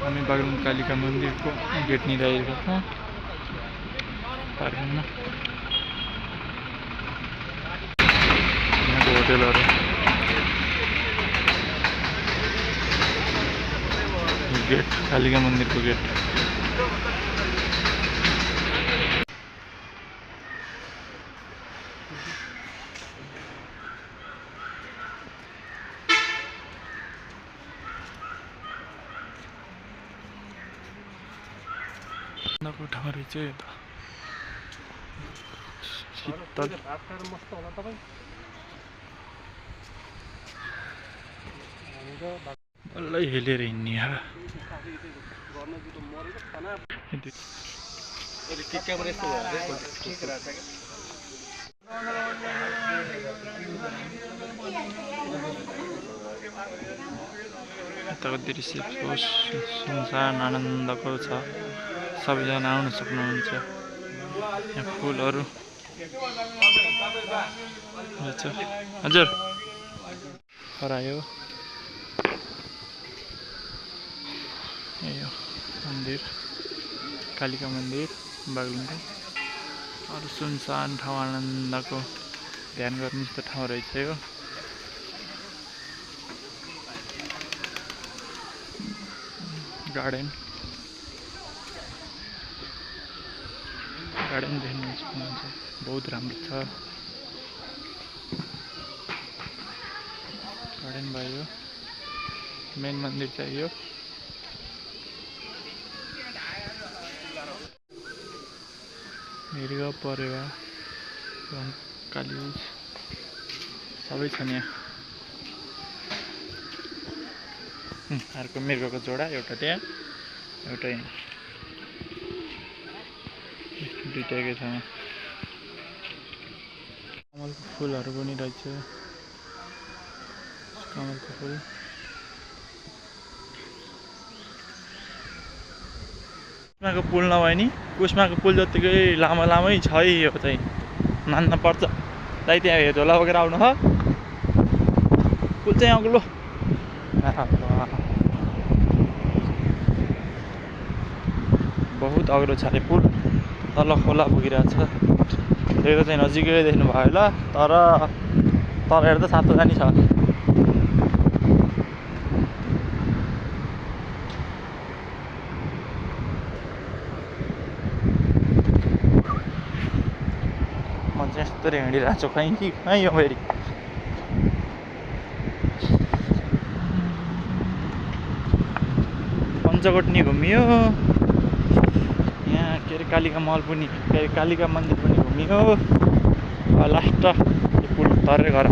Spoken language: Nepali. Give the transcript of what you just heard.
हामी बागलुङ कालिका मन्दिरको गेट निराइरहेको छौँ पार्किङमा। यहाँको होटेलहरू गेट कालिका मन्दिरको गेट। ठाउँ रहेछ यो त शीतल। बल्लै हेलेर हिँड्ने यताको दृश्य सुनसान आनन्दको छ। सबैजना आउन सक्नुहुन्छ। यहाँ फुलहरू रहेछ। हजुर हरायो यो मन्दिर कालिका मन्दिर बागलुङको। अरू सुनसान ठाउँ आनन्दको ध्यान गर्ने जस्तो ठाउँ रहेछ यो। गार्डन देख्न सक्नुहुन्छ। बहुत राम्रो छ गार्डन भयो। मेन मन्दिर चाहिँ यो। मृग परेवा कालिज सबै छन् यहाँ। अर्को मृगको जोडा, एउटा त्यहाँ एउटा यहाँ, दुईटैकै ठाउँमा। कमलको फुलहरू पनि रहेछ। कमलको फुल कुस्माको पुल नभए नि कुस्माको पुल जतिकै लामै छ है यो चाहिँ। मान्न पर्छ दाइ। त्यहाँ हेर्नु होला बोकेर आउनु हो। पुल चाहिँ अग्लो बहुत अग्लो छ अरे पुल। तल खोला पुगिरहेको छ। देख्दा चाहिँ नजिकै देख्नु भयो होला, तर तल हेर्दा सातो जानी छ। म चाहिँ यस्तरी हिँडिरहेको छु खै यो फेरि। पञ्चकोटनी घुमियो यहाँ। के अरे कालिका महल पनि, के अरे कालिका मन्दिर पनि घुमियो। लास्ट पुल तरेर घर।